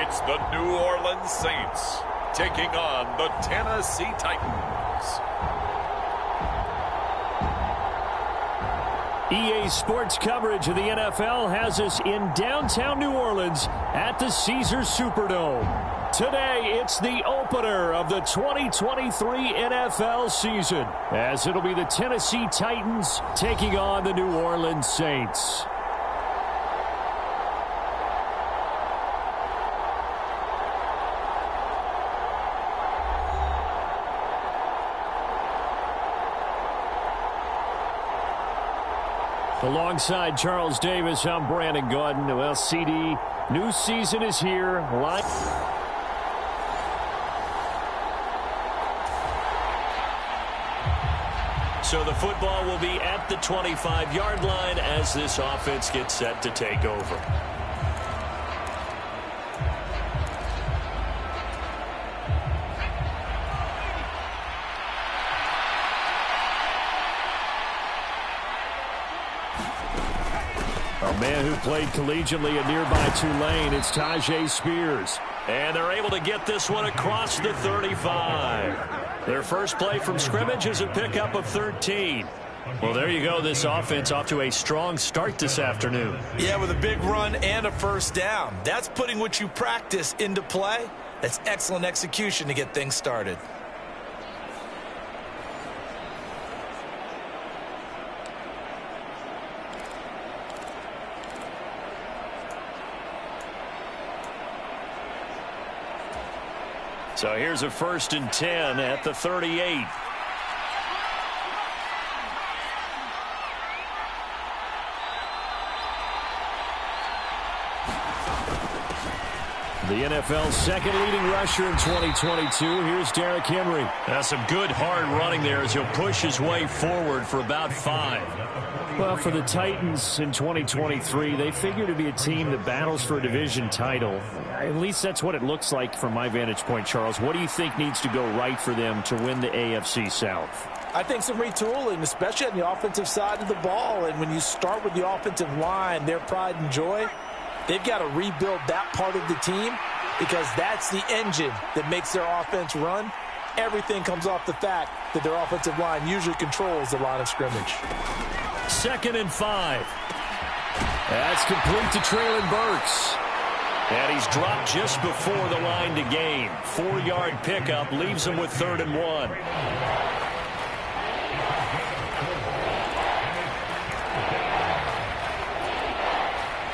It's the New Orleans Saints taking on the Tennessee Titans. EA Sports coverage of the NFL has us in downtown New Orleans at the Caesars Superdome. Today, it's the opener of the 2023 NFL season, as it'll be the Tennessee Titans taking on the New Orleans Saints. Alongside Charles Davis, I'm Brandon Gaudin. Well, CD, new season is here. So the football will be at the 25-yard line as this offense gets set to take over. A man who played collegiately at nearby Tulane, it's Tyjae Spears. And they're able to get this one across the 35. Their first play from scrimmage is a pickup of 13. Well, there you go. This offense off to a strong start this afternoon. Yeah, with a big run and a first down. That's putting what you practice into play. That's excellent execution to get things started. So here's a 1st and 10 at the 38. The NFL's second leading rusher in 2022. Here's Derrick Henry. That's some good hard running there as he'll push his way forward for about 5. Well, for the Titans in 2023, they figure to be a team that battles for a division title. At least that's what it looks like from my vantage point, Charles. What do you think needs to go right for them to win the AFC South? I think some retooling, especially on the offensive side of the ball. And when you start with the offensive line, their pride and joy, they've got to rebuild that part of the team because that's the engine that makes their offense run. Everything comes off the fact that their offensive line usually controls the line of scrimmage. 2nd and 5. That's complete to Treylon Burks. And he's dropped just before the line to gain. 4-yard pickup leaves him with 3rd and 1.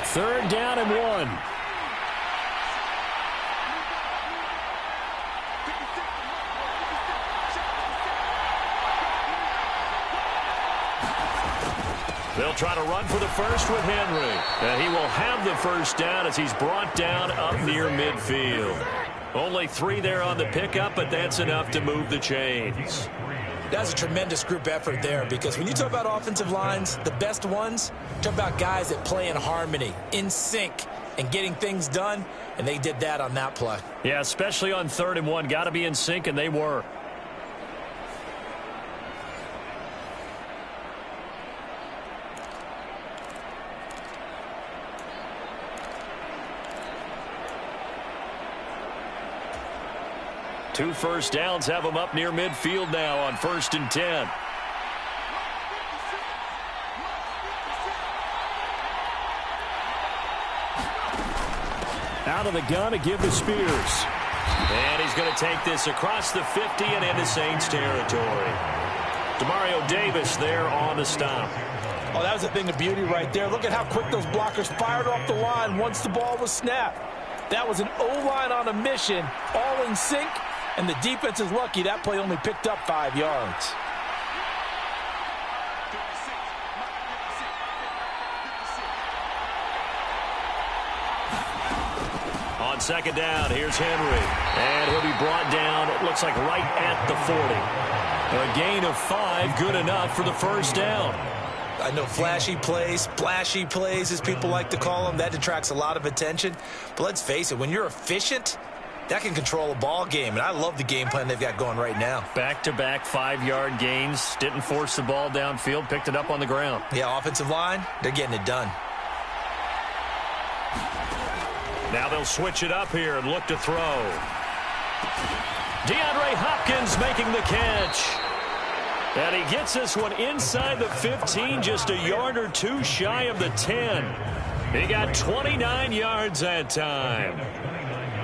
Third down and 1. They'll try to run for the first with Henry. And he will have the first down as he's brought down up near midfield. Only 3 there on the pickup, but that's enough to move the chains. That's a tremendous group effort there because when you talk about offensive lines, the best ones, talk about guys that play in harmony, in sync, and getting things done, and they did that on that play. Yeah, especially on 3rd and 1. Got to be in sync, and they were. Two first downs have them up near midfield now on 1st and 10. Out of the gun to give to Spears. And he's going to take this across the 50 and into Saints territory. Demario Davis there on the stop. Oh, that was a thing of beauty right there. Look at how quick those blockers fired off the line once the ball was snapped. That was an O-line on a mission, all in sync. And the defense is lucky that play only picked up 5 yards. On 2nd down, here's Henry. And he'll be brought down, it looks like right at the 40. A gain of 5, good enough for the first down. I know flashy plays, splashy plays, as people like to call them, that detracts a lot of attention. But let's face it, when you're efficient, that can control a ball game, and I love the game plan they've got going right now. Back-to-back 5-yard gains. Didn't force the ball downfield. Picked it up on the ground. Yeah, offensive line, they're getting it done. Now they'll switch it up here and look to throw. DeAndre Hopkins making the catch. And he gets this one inside the 15, just a yard or two shy of the 10. He got 29 yards that time.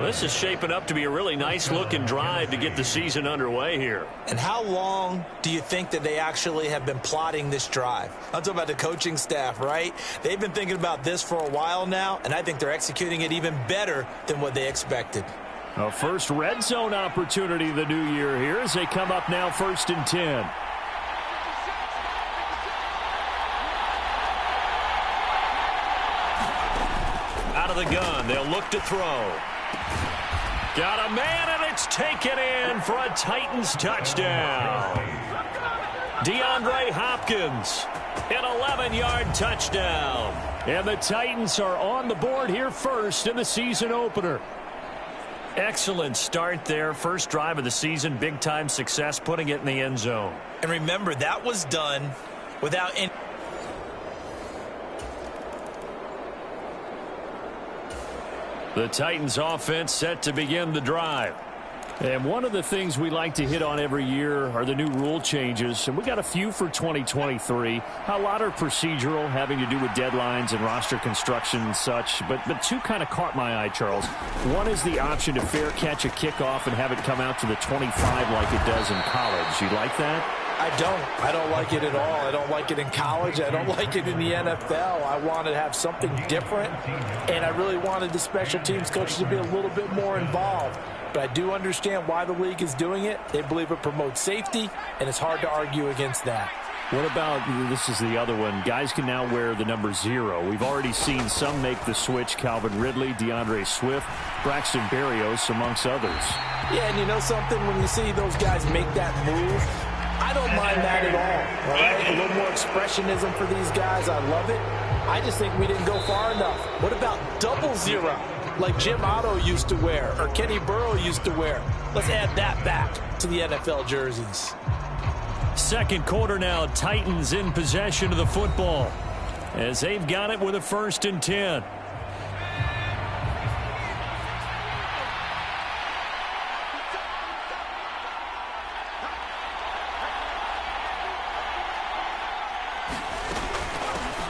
This is shaping up to be a really nice-looking drive to get the season underway here. And how long do you think that they actually have been plotting this drive? I'm talking about the coaching staff, right? They've been thinking about this for a while now, and I think they're executing it even better than what they expected. A first red zone opportunity the new year here as they come up now 1st and 10. Out of the gun, they'll look to throw. Got a man, and it's taken in for a Titans touchdown. DeAndre Hopkins, an 11-yard touchdown. And the Titans are on the board here first in the season opener. Excellent start there. First drive of the season, big-time success, putting it in the end zone. And remember, that was done without any... The Titans offense set to begin the drive. And one of the things we like to hit on every year are the new rule changes. And we got a few for 2023. A lot are procedural, having to do with deadlines and roster construction and such. But two kind of caught my eye, Charles. One is the option to fair catch a kickoff and have it come out to the 25 like it does in college. You like that? I don't like it at all. I don't like it in college. I don't like it in the NFL. I want to have something different, and I really wanted the special teams coaches to be a little bit more involved. But I do understand why the league is doing it. They believe it promotes safety, and it's hard to argue against that. What about, this is the other one, guys can now wear the number 0. We've already seen some make the switch, Calvin Ridley, DeAndre Swift, Braxton Berrios, amongst others. Yeah, and you know something? When you see those guys make that move, I don't mind that at all right? A little more expressionism for these guys. I love it. I just think we didn't go far enough. What about 00, like Jim Otto used to wear or Kenny Burrow used to wear? Let's add that back to the NFL jerseys. Second quarter now, Titans in possession of the football as they've got it with a 1st and 10.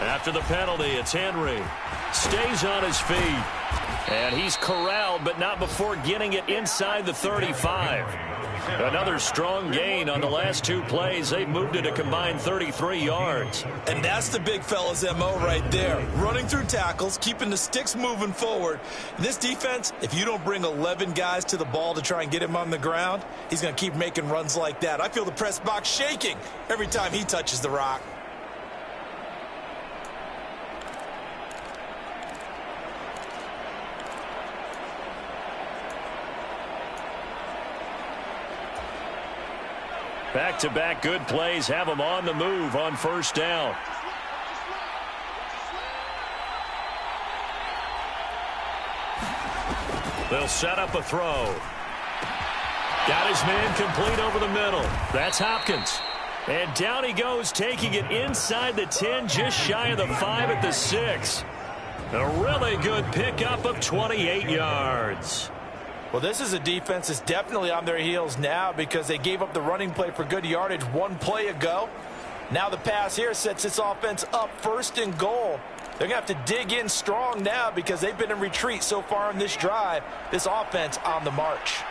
After the penalty, it's Henry. Stays on his feet. And he's corralled, but not before getting it inside the 35. Another strong gain on the last 2 plays. They've moved it a combined 33 yards. And that's the big fella's MO right there. Running through tackles, keeping the sticks moving forward. And this defense, if you don't bring 11 guys to the ball to try and get him on the ground, he's going to keep making runs like that. I feel the press box shaking every time he touches the rock. Back-to-back good plays have them on the move on 1st down. They'll set up a throw. Got his man complete over the middle. That's Hopkins. And down he goes, taking it inside the 10, just shy of the 5 at the 6. A really good pickup of 28 yards. Well, this is a defense that's definitely on their heels now because they gave up the running play for good yardage 1 play ago. Now the pass here sets this offense up 1st and goal. They're going to have to dig in strong now because they've been in retreat so far in this drive. This offense on the march.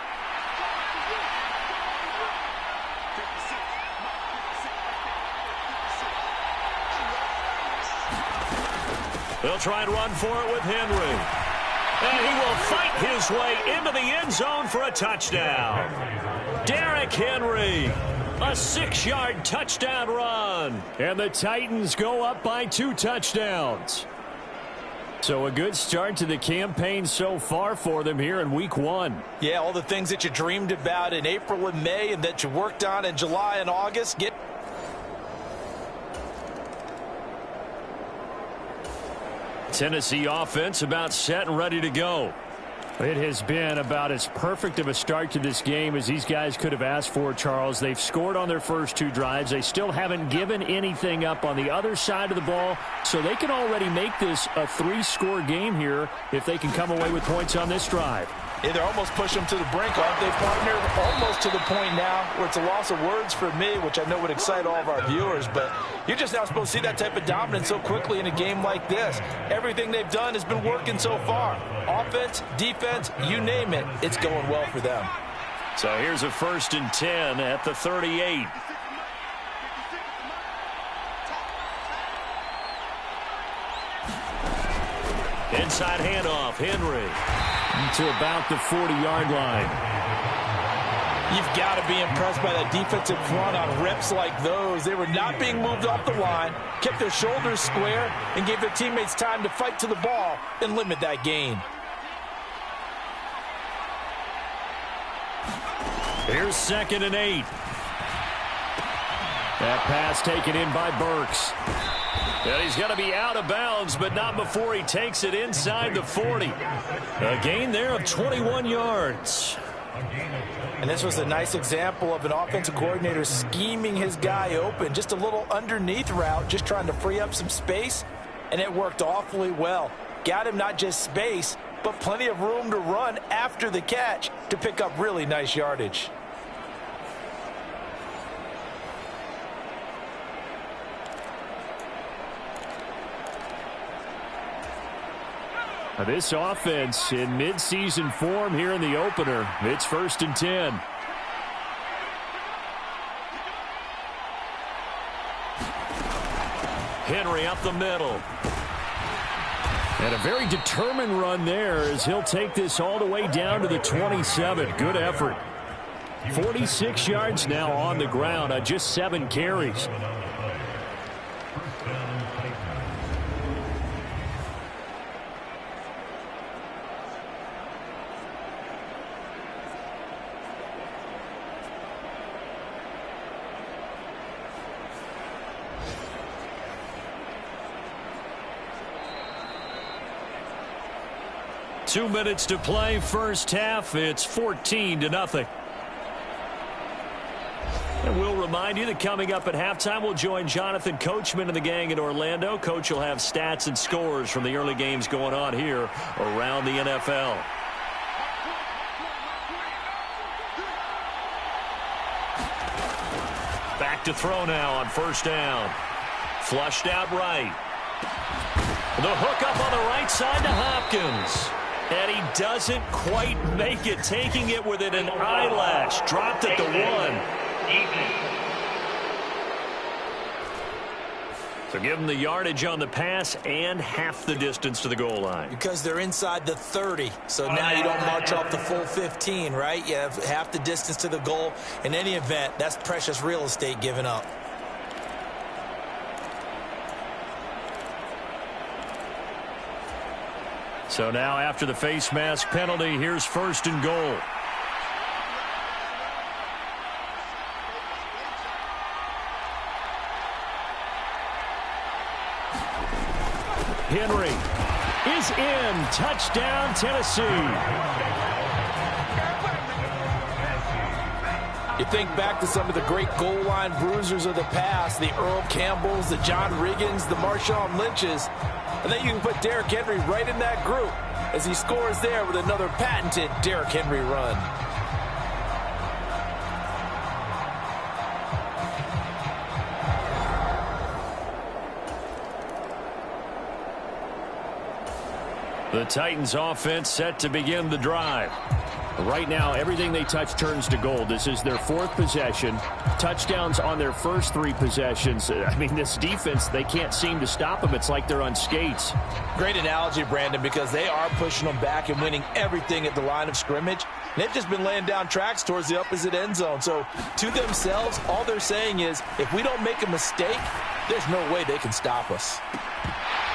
They'll try and run for it with Henry. And he will fight his way into the end zone for a touchdown. Derrick Henry, a 6-yard touchdown run. And the Titans go up by 2 touchdowns. So a good start to the campaign so far for them here in week 1. Yeah, all the things that you dreamed about in April and May and that you worked on in July and August. Tennessee offense about set and ready to go. It has been about as perfect of a start to this game as these guys could have asked for, Charles. They've scored on their first 2 drives. They still haven't given anything up on the other side of the ball, so they can already make this a 3-score game here if they can come away with points on this drive. Yeah, they're almost pushing them to the brink, aren't they, partner? Almost to the point now where it's a loss of words for me, which I know would excite all of our viewers, but you're just now supposed to see that type of dominance so quickly in a game like this. Everything they've done has been working so far. Offense, defense, you name it, it's going well for them. So here's a 1st and 10 at the 38. Inside handoff, Henry. To about the 40-yard line. You've got to be impressed by that defensive front on reps like those. They were not being moved off the line, kept their shoulders square, and gave their teammates time to fight to the ball and limit that gain. Here's 2nd and 8. That pass taken in by Burks. And he's going to be out of bounds, but not before he takes it inside the 40. A gain there of 21 yards. And this was a nice example of an offensive coordinator scheming his guy open. Just a little underneath route, just trying to free up some space, and it worked awfully well. Got him not just space, but plenty of room to run after the catch to pick up really nice yardage. This offense in midseason form here in the opener. It's 1st and 10. Henry up the middle. And a very determined run there as he'll take this all the way down to the 27. Good effort. 46 yards now on the ground on just 7 carries. Two minutes to play, first half. It's 14-0. And we'll remind you that coming up at halftime, we'll join Jonathan Coachman and the gang in Orlando. Coach will have stats and scores from the early games going on here around the NFL. Back to throw now on 1st down. Flushed out right. The hook up on the right side to Hopkins. And he doesn't quite make it, taking it within an eyelash. Dropped at the 1. So give him the yardage on the pass and half the distance to the goal line. Because they're inside the 30, so now you don't march off the full 15, right? You have half the distance to the goal. In any event, that's precious real estate given up. So now after the face mask penalty, here's 1st and goal. Henry is in. Touchdown, Tennessee. You think back to some of the great goal line bruisers of the past, the Earl Campbells, the John Riggins, the Marshawn Lynches. And then you can put Derrick Henry right in that group as he scores there with another patented Derrick Henry run. The Titans offense set to begin the drive. Right now, everything they touch turns to gold. This is their 4th possession. Touchdowns on their first 3 possessions. I mean, this defense, they can't seem to stop them. It's like they're on skates. Great analogy, Brandon, because they are pushing them back and winning everything at the line of scrimmage. And they've just been laying down tracks towards the opposite end zone. So to themselves, all they're saying is, if we don't make a mistake, there's no way they can stop us.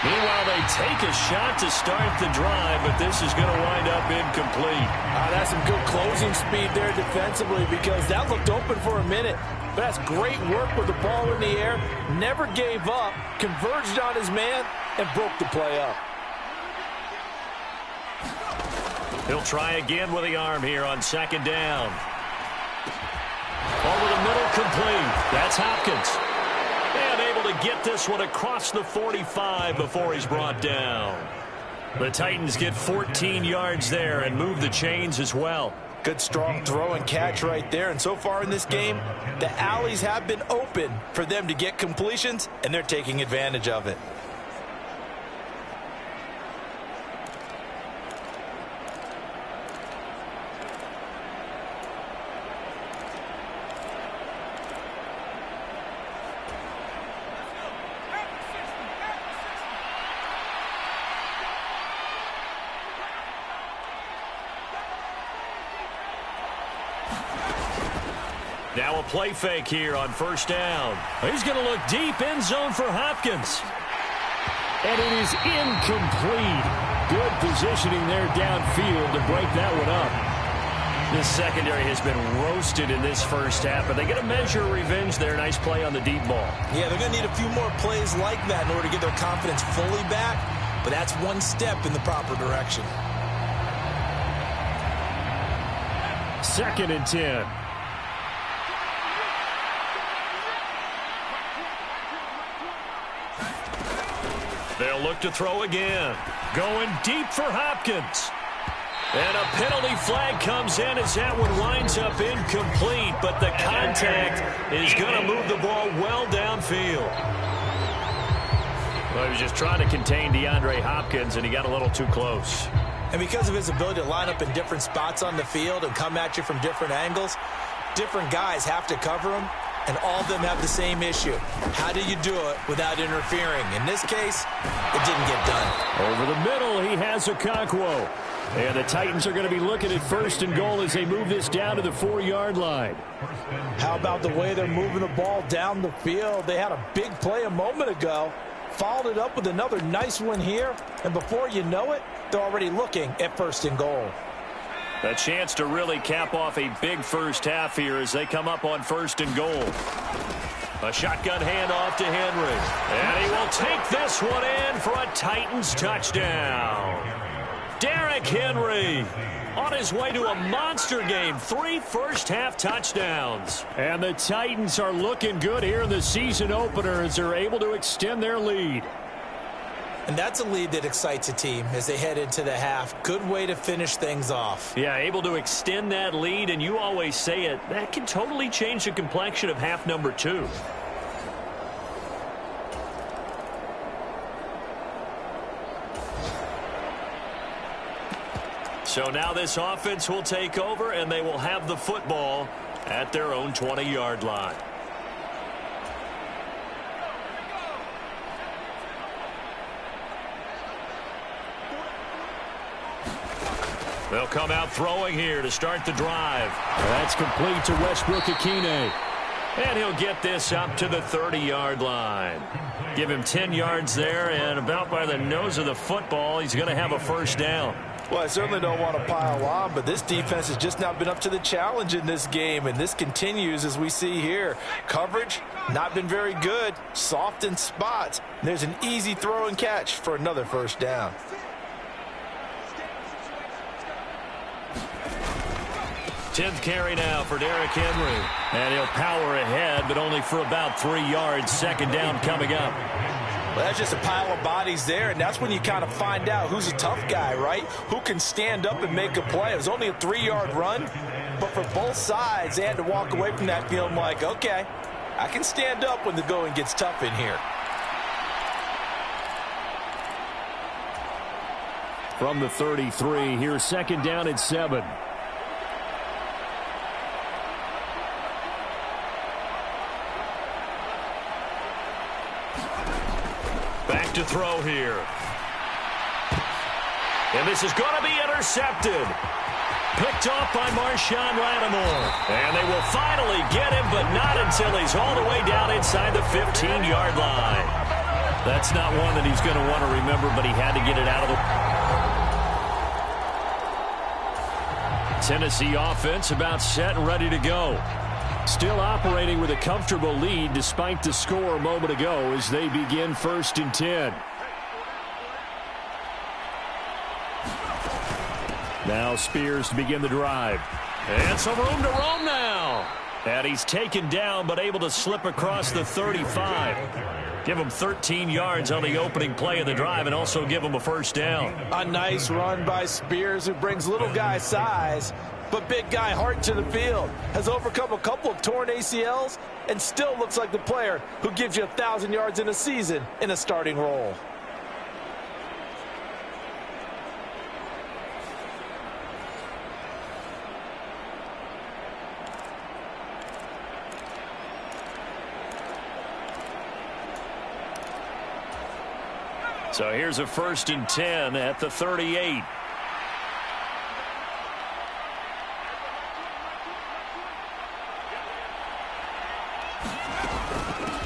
Meanwhile, they take a shot to start the drive, but this is going to wind up incomplete. That's some good closing speed there defensively, because that looked open for a minute. But that's great work with the ball in the air. Never gave up, converged on his man, and broke the play up. He'll try again with the arm here on second down. Over the middle, complete. That's Hopkins. And able to get this one across the 45 before he's brought down. The Titans get 14 yards there and move the chains as well. Good, strong throw and catch right there. And so far in this game, the alleys have been open for them to get completions, and they're taking advantage of it. Now a play fake here on first down. He's going to look deep, end zone for Hopkins. And it is incomplete. Good positioning there downfield to break that one up. This secondary has been roasted in this first half, but they get a measure of revenge there. Nice play on the deep ball. Yeah, they're going to need a few more plays like that in order to get their confidence fully back, but that's one step in the proper direction. 2nd and 10. They'll look to throw again. Going deep for Hopkins. And a penalty flag comes in as that one winds up incomplete, but the contact is going to move the ball well downfield. Well, he was just trying to contain DeAndre Hopkins, and he got a little too close. And because of his ability to line up in different spots on the field and come at you from different angles, different guys have to cover him. And all of them have the same issue. How do you do it without interfering? In this case, it didn't get done. Over the middle, he has Okonkwo. And the Titans are going to be looking at 1st and goal as they move this down to the 4-yard line. How about the way they're moving the ball down the field? They had a big play a moment ago, followed it up with another nice one here, and before you know it, they're already looking at 1st and goal. A chance to really cap off a big first half here as they come up on 1st and goal. A shotgun handoff to Henry. And he will take this one in for a Titans touchdown. Derrick Henry on his way to a monster game. 3 first-half touchdowns. And the Titans are looking good here in the season opener as they're able to extend their lead. And that's a lead that excites a team as they head into the half. Good way to finish things off. Yeah, able to extend that lead, and you always say it, that can totally change the complexion of half number 2. So now this offense will take over, and they will have the football at their own 20-yard line. They'll come out throwing here to start the drive. That's complete to Westbrook-Ikhine. And he'll get this up to the 30-yard line. Give him 10 yards there, and about by the nose of the football, he's going to have a first down. Well, I certainly don't want to pile on, but this defense has just not been up to the challenge in this game, and this continues as we see here. Coverage, not been very good, soft in spots. There's an easy throw and catch for another first down. 10th carry now for Derrick Henry. And he'll power ahead, but only for about 3 yards. 2nd down coming up. Well, that's just a pile of bodies there, and that's when you kind of find out who's a tough guy, right? Who can stand up and make a play. It was only a 3-yard run, but for both sides, they had to walk away from that feeling like, okay, I can stand up when the going gets tough in here. From the 33, here's 2nd down and 7. Back to throw here. And this is going to be intercepted. Picked off by Marshawn Lattimore. And they will finally get him, but not until he's all the way down inside the 15-yard line. That's not one that he's going to want to remember, but he had to get it out of the... Tennessee offense about set and ready to go. Still operating with a comfortable lead despite the score a moment ago as they begin 1st and 10. Now Spears to begin the drive. And some room to roam now. And he's taken down but able to slip across the 35. Give him 13 yards on the opening play of the drive and also give him a first down. A nice run by Spears, who brings little guy size but big guy heart to the field. Has overcome a couple of torn ACLs and still looks like the player who gives you 1,000 yards in a season in a starting role. So here's a 1st and 10 at the 38.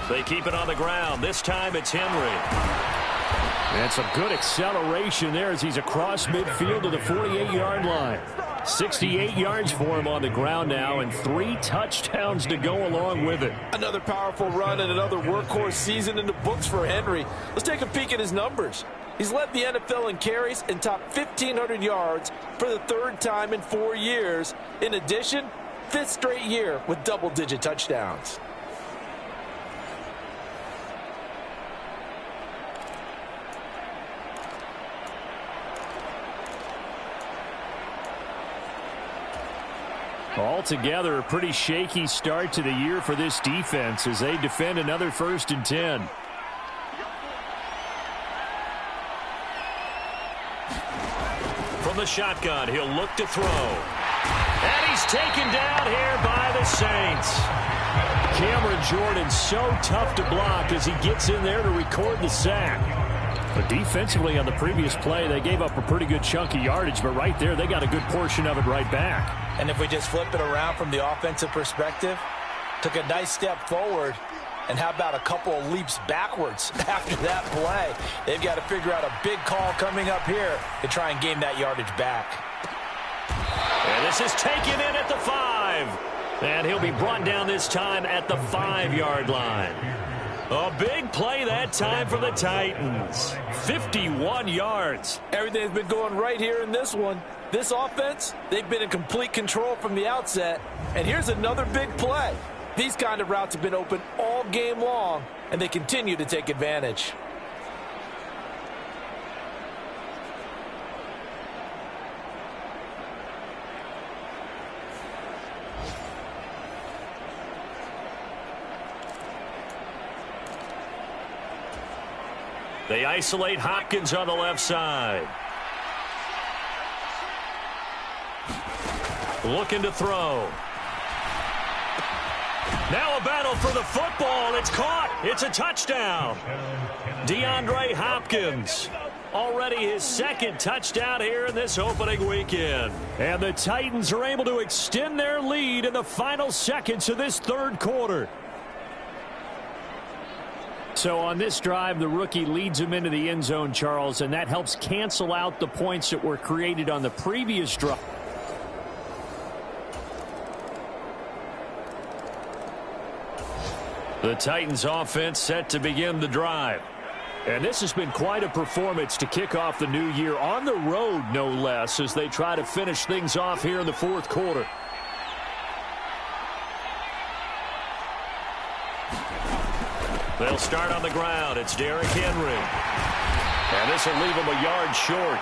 They keep it on the ground. This time it's Henry. And some good acceleration there as he's across midfield to the 48-yard line. 68 yards for him on the ground now and 3 touchdowns to go along with it. Another powerful run and another workhorse season in the books for Henry. Let's take a peek at his numbers. He's led the NFL in carries and topped 1,500 yards for the 3rd time in 4 years. In addition, 5th straight year with double-digit touchdowns. Altogether, a pretty shaky start to the year for this defense as they defend another 1st and 10. From the shotgun, he'll look to throw. And he's taken down here by the Saints. Cameron Jordan so tough to block as he gets in there to record the sack. But defensively on the previous play, they gave up a pretty good chunk of yardage, but right there, they got a good portion of it right back. And if we just flip it around from the offensive perspective, took a nice step forward, and how about a couple of leaps backwards after that play? They've got to figure out a big call coming up here to try and gain that yardage back. And this is taken in at the 5. And he'll be brought down this time at the 5-yard line. A big play that time for the Titans. 51 yards. Everything's been going right here in this one. This offense, they've been in complete control from the outset. And here's another big play. These kind of routes have been open all game long, and they continue to take advantage. They isolate Hopkins on the left side. Looking to throw. Now a battle for the football. It's caught. It's a touchdown. DeAndre Hopkins. Already his 2nd touchdown here in this opening weekend. And the Titans are able to extend their lead in the final seconds of this 3rd quarter. So on this drive, the rookie leads him into the end zone, Charles, and that helps cancel out the points that were created on the previous drive. The Titans offense set to begin the drive. And this has been quite a performance to kick off the new year on the road, no less, as they try to finish things off here in the 4th quarter. They'll start on the ground. It's Derrick Henry. And this will leave him a yard short.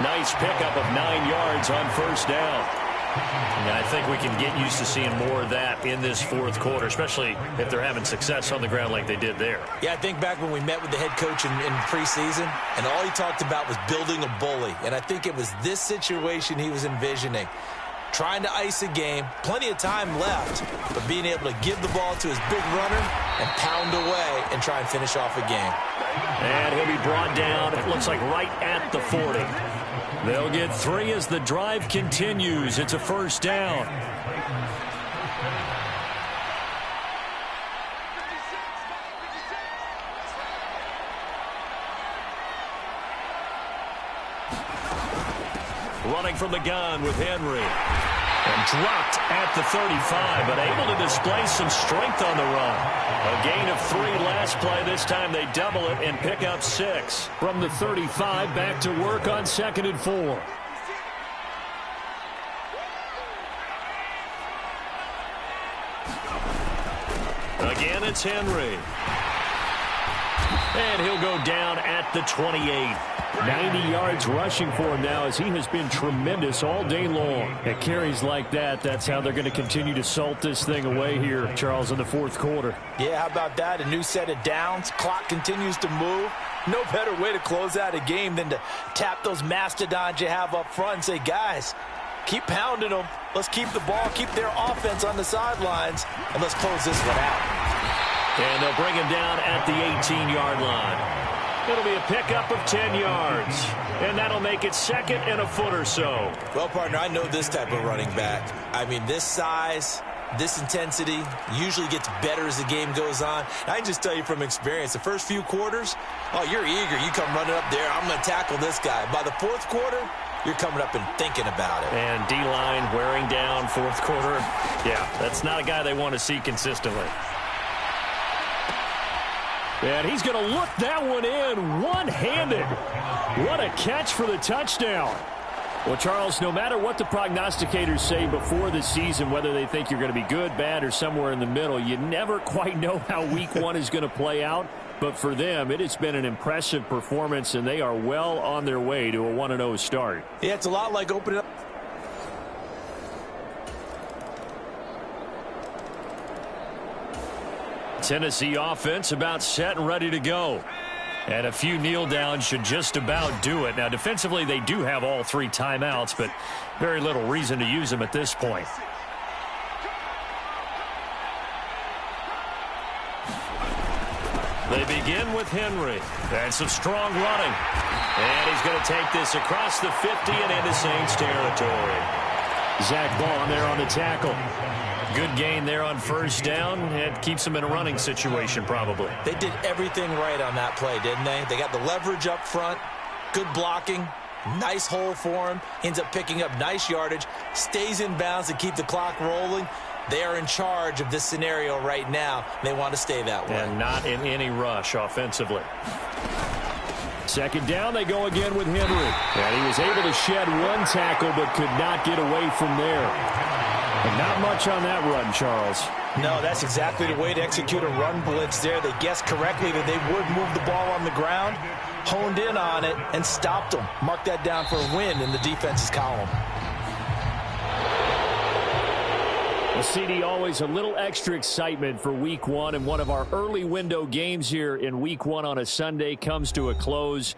Nice pickup of 9 yards on 1st down. And I think we can get used to seeing more of that in this 4th quarter, especially if they're having success on the ground like they did there. Yeah, I think back when we met with the head coach in preseason, and all he talked about was building a bully. And I think it was this situation he was envisioning. Trying to ice a game, plenty of time left, but being able to give the ball to his big runner and pound away and try and finish off a game. And he'll be brought down, it looks like right at the 40. They'll get 3 as the drive continues. It's a 1st down. Running from the gun with Henry. And dropped at the 35, but able to display some strength on the run. A gain of 3 last play. This time they double it and pick up 6. From the 35, back to work on 2nd and 4. Again, it's Henry. And he'll go down at the 28. 90 yards rushing for him now as he has been tremendous all day long. At carries like that, that's how they're going to continue to salt this thing away here, Charles, in the fourth quarter. Yeah, how about that? A new set of downs. Clock continues to move. No better way to close out a game than to tap those mastodons you have up front and say, guys, keep pounding them. Let's keep the ball, keep their offense on the sidelines, and let's close this one out. And they'll bring him down at the 18-yard line. It'll be a pickup of 10 yards. And that'll make it second and a foot or so. Well, partner, I know this type of running back. I mean, this size, this intensity usually gets better as the game goes on. I can just tell you from experience, the first few quarters, oh, you're eager. You come running up there, I'm going to tackle this guy. By the fourth quarter, you're coming up and thinking about it. And D-line wearing down fourth quarter. Yeah, that's not a guy they want to see consistently. And he's going to look that one in one-handed. What a catch for the touchdown. Well, Charles, no matter what the prognosticators say before the season, whether they think you're going to be good, bad, or somewhere in the middle, you never quite know how week one is going to play out. But for them, it has been an impressive performance, and they are well on their way to a 1-0 start. Yeah, it's a lot like opening up. Tennessee offense about set and ready to go. And a few kneel downs should just about do it. Now, defensively, they do have all three timeouts, but very little reason to use them at this point. They begin with Henry. And some strong running. And he's going to take this across the 50 and into Saints territory. Zach Bond there on the tackle. Good gain there on first down. It keeps them in a running situation probably. They did everything right on that play, didn't they? They got the leverage up front, good blocking, nice hole for him, ends up picking up nice yardage, stays in bounds to keep the clock rolling. They are in charge of this scenario right now. They want to stay that way. And not in any rush offensively. Second down, they go again with Henry. And he was able to shed one tackle but could not get away from there. And not much on that run, Charles. No, that's exactly the way to execute a run blitz there. They guessed correctly that they would move the ball on the ground, honed in on it, and stopped them. Mark that down for a win in the defense's column. Well, CD, always a little extra excitement for week one, and one of our early window games here in week one on a Sunday comes to a close.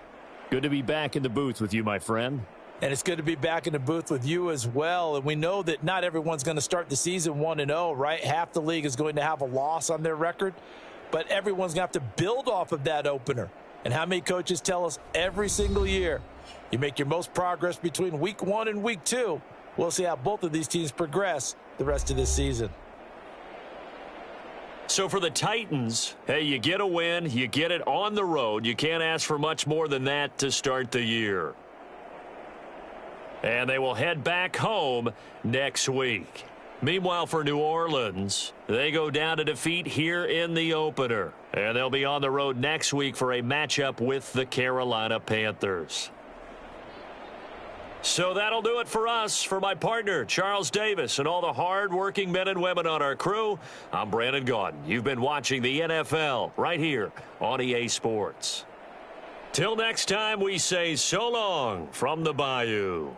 Good to be back in the booth with you, my friend. And it's good to be back in the booth with you as well. And we know that not everyone's going to start the season 1-0, right? Half the league is going to have a loss on their record. But everyone's going to have to build off of that opener. And how many coaches tell us every single year, you make your most progress between week one and week two. We'll see how both of these teams progress the rest of this season. So for the Titans, hey, you get a win, you get it on the road. You can't ask for much more than that to start the year. And they will head back home next week. Meanwhile, for New Orleans, they go down to defeat here in the opener. And they'll be on the road next week for a matchup with the Carolina Panthers. So that'll do it for us. For my partner, Charles Davis, and all the hard-working men and women on our crew, I'm Brandon Gaudin. You've been watching the NFL right here on EA Sports. Till next time, we say so long from the Bayou.